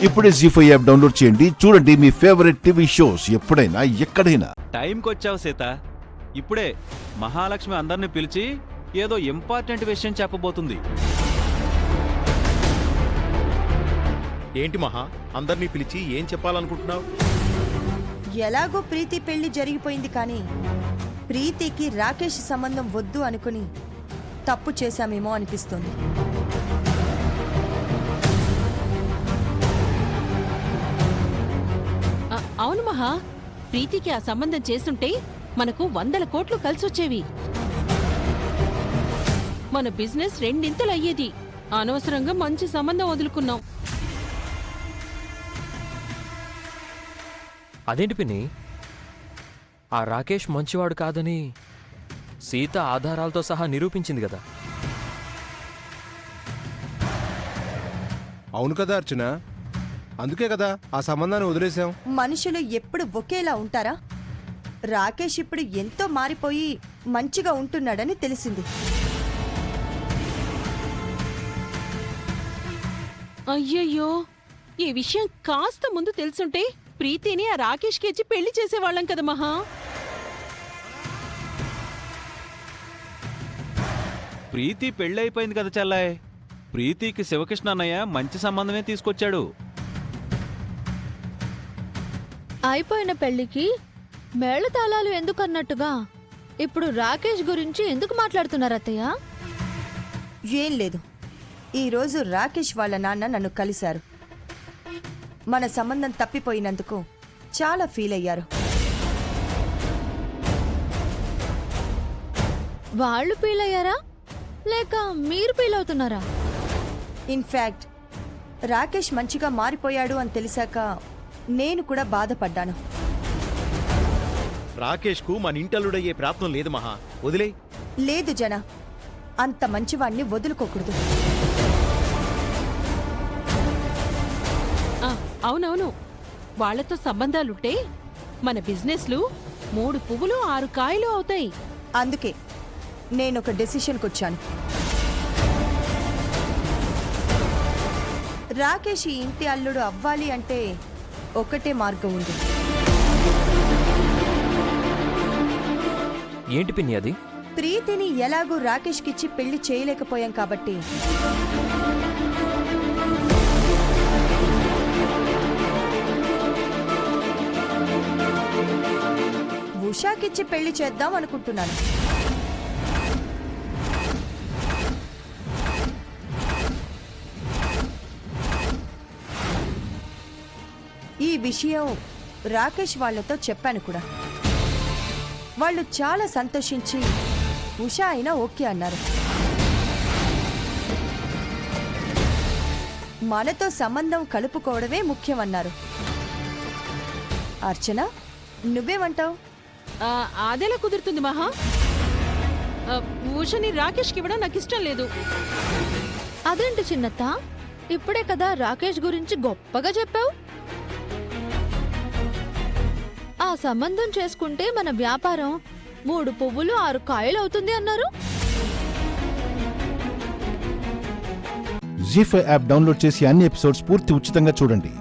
ఇప్పుడే జీ5 app download చేయండి. చూడండి మీ ఫేవరెట్ టీవీ షోస్ ఎప్పుడైనా ఎక్కడైనా. టైంకి వచ్చావు సీత. ఇప్పుడే మహాలక్ష్మి అందరిని పిలిచి ఏదో ఇంపార్టెంట్ విషయం చెప్పబోతుంది. ఏంటి మహా, అందరినీ పిలిచి ఏం చెప్పాలనుకుంటున్నావు? ఎలాగో ప్రీతి పెళ్లి జరిగిపోయింది, కానీ ప్రీతికి రాకేష్ సంబంధం వద్దు అనుకుని తప్పు చేశామేమో అనిపిస్తోంది. అవును మహా, ప్రీతికి ఆ సంబంధం చేసుంటే మనకు 100 కోట్లు కలిసొచ్చేవి. మన బిజినెస్ రెండింతలు అయ్యేది. అనవసరంగా మంచి సంబంధం వదులుకున్నాం. అదేంటి పిన్ని, ఆ రాకేష్ మంచివాడు కాదని సీత ఆధారాలతో సహా నిరూపించింది కదా. అవును కదా అర్చన, అందుకే కదా ఆ సంబంధాన్ని వదిలేశాం. మనుషులు ఎప్పుడు ఒకేలా ఉంటారా? రాకేష్ ఇప్పుడు ఎంతో మారిపోయి మంచిగా ఉంటున్నాడని తెలిసింది. అయ్యయ్యో, ఈ విషయం కాస్త ముందు తెలుసుంటే ప్రీతిని ఆ రాకేష్కి ఇచ్చి పెళ్లి చేసేవాళ్ళం కదా మహా. ప్రీతి పెళ్ళైపోయింది కదా చెల్లాయ్. ప్రీతికి శివకృష్ణ అన్నయ్య మంచి సంబంధమే తీసుకొచ్చాడు. అయిపోయిన పెళ్లికి మేళతాళాలు ఎందుకన్నట్టుగా ఇప్పుడు రాకేష్ గురించి ఎందుకు మాట్లాడుతున్నారు అత్తయ్య? ఏం లేదు, ఈరోజు రాకేష్ వాళ్ళ నాన్న నన్ను కలిశారు. మన సంబంధం తప్పిపోయినందుకు చాలా ఫీల్ అయ్యారు. వాళ్ళు ఫీల్ అయ్యారా లేక మీరు ఫీల్ అవుతున్నారా? ఇన్ఫ్యాక్ట్ రాకేష్ మంచిగా మారిపోయాడు అని తెలిసాక నేను కూడా బాధపడ్డాను. రాకేష్ కు మన ఇంటల్లుడయ్యే ప్రాప్తం లేదు మహా, వదిలే. లేదు జన, అంత మంచివాణ్ణి వదులుకోకూడదు. అవునవును, వాళ్లతో సంబంధాలుంటే మన బిజినెస్లు 3 పువ్వులు 6 కాయలు అవుతాయి. అందుకే నేనొక డెసిషన్కి వచ్చాను. రాకేష్ ఈ ఇంటి అల్లుడు అవ్వాలి అంటే ఒకటే మార్గం ఉంది. ఏంటి పిన్ని అది? ప్రీతిని ఎలాగూ రాకేష్కిచ్చి పెళ్లి చేయలేకపోయాం కాబట్టి ఉషాకిచ్చి పెళ్లి చేద్దాం అనుకుంటున్నాను. ఈ విషయం రాకేష్ వాళ్లతో చెప్పాను కూడా. వాళ్ళు చాలా సంతోషించి ఉషా అయినా ఓకే అన్నారు. మనతో సంబంధం కలుపుకోవడమే ముఖ్యమన్నారు. అర్చన, నువ్వేమంటావు? అదేలా కుదురుతుంది మహా? ఉషని రాకేష్కి ఇవ్వడం నాకు ఇష్టం లేదు. అదేంటి చిన్నత్త, ఇప్పుడే కదా రాకేష్ గురించి గొప్పగా చెప్పావు. ఆ సంబంధం చేసుకుంటే మన వ్యాపారం 3 పువ్వులు 6 కాయలు అవుతుంది అన్నారు. జీ5 యాప్ డౌన్లోడ్ చేసి అన్ని ఎపిసోడ్స్ పూర్తి ఉచితంగా చూడండి.